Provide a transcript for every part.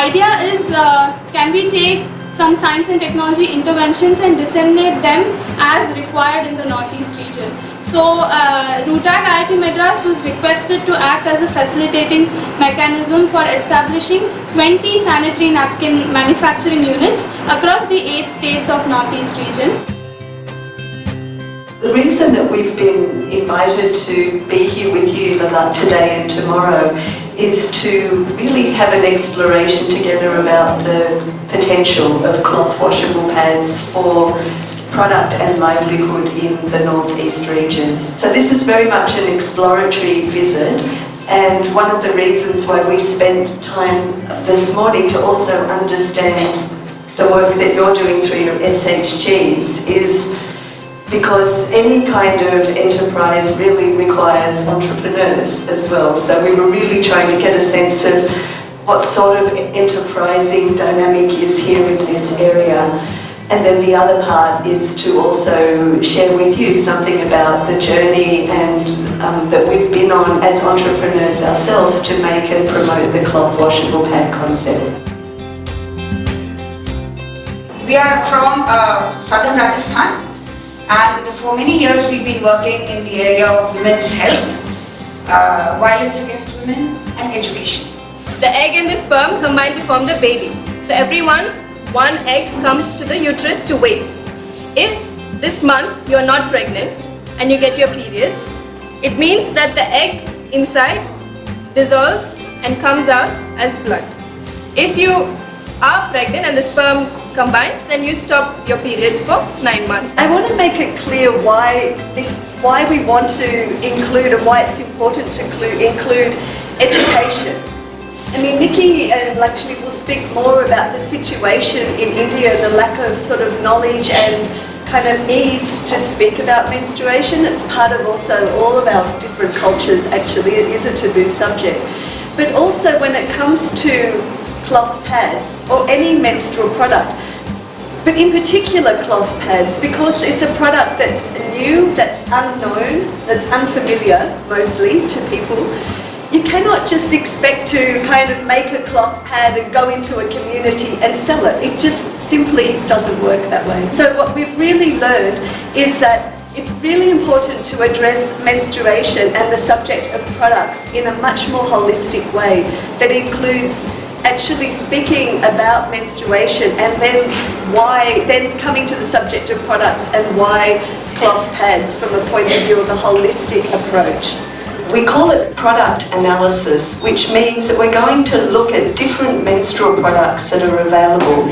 idea is, can we take some science and technology interventions and disseminate them as required in the Northeast region. So RuTAG IIT Madras was requested to act as a facilitating mechanism for establishing 20 sanitary napkin manufacturing units across the 8 states of Northeast region. The reason that we've been invited to be here with you today and tomorrow is to really have an exploration together about the potential of cloth washable pads for product and livelihood in the Northeast region. So this is very much an exploratory visit, and one of the reasons why we spent time this morning to also understand the work that you're doing through your SHGs is because any kind of enterprise really requires entrepreneurs as well. So we were really trying to get a sense of what sort of enterprising dynamic is here in this area. And then the other part is to also share with you something about the journey and that we've been on as entrepreneurs ourselves to make and promote the cloth washable pad concept. We are from southern Rajasthan, and for many years we've been working in the area of women's health, violence against women and education. The egg and the sperm combine to form the baby. So one egg comes to the uterus to wait. If this month you are not pregnant and you get your periods, it means that the egg inside dissolves and comes out as blood. If you are pregnant and the sperm combines, then you stop your periods for 9 months. I want to make it clear why we want to include and why it's important to include education. I mean, Nikki and Lakshmi will speak more about the situation in India and the lack of sort of knowledge and kind of ease to speak about menstruation. It's part of also all of our different cultures, actually. It is a taboo subject. But also when it comes to cloth pads or any menstrual product, but in particular cloth pads, because it's a product that's new, that's unknown, that's unfamiliar mostly to people. You cannot just expect to kind of make a cloth pad and go into a community and sell it. It just simply doesn't work that way. So what we've really learned is that it's really important to address menstruation and the subject of products in a much more holistic way that includes actually speaking about menstruation and then coming to the subject of products and why cloth pads from a point of view of a holistic approach. We call it product analysis, which means that we're going to look at different menstrual products that are available,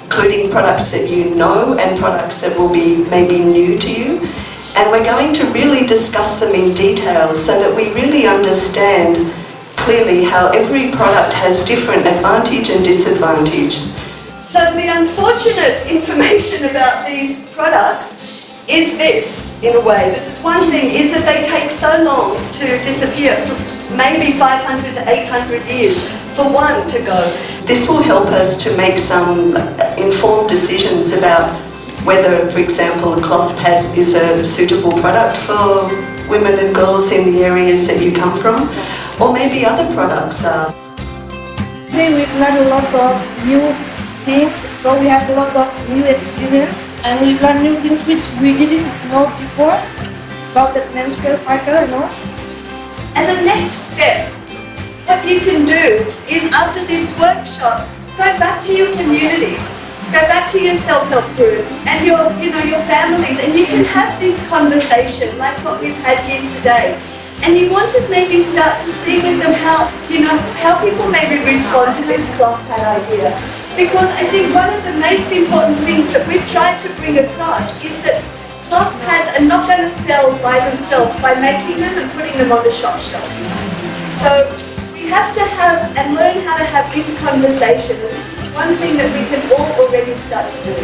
including products that you know and products that will be maybe new to you. And we're going to really discuss them in detail so that we really understand clearly how every product has different advantage and disadvantage. So the unfortunate information about these products is this, in a way. This is one thing, is that they take so long to disappear, for maybe 500 to 800 years for one to go. This will help us to make some informed decisions about whether, for example, a cloth pad is a suitable product for women and girls in the areas that you come from, or maybe other products are. Today we've learned a lot of new things, so we have a lot of new experience, and we learn new things which we didn't know before about the menstrual cycle, you know. As a next step, what you can do is after this workshop, go back to your communities, go back to your self-help groups and your families, and you can have this conversation like what we've had here today. And you want to maybe start to see with them how people maybe respond to this cloth pad idea. Because I think one of the most important things that we've tried to bring across is that cloth pads are not going to sell by themselves by making them and putting them on the shop shelf. So we have to have and learn how to have this conversation, and this is one thing that we can all already start to do.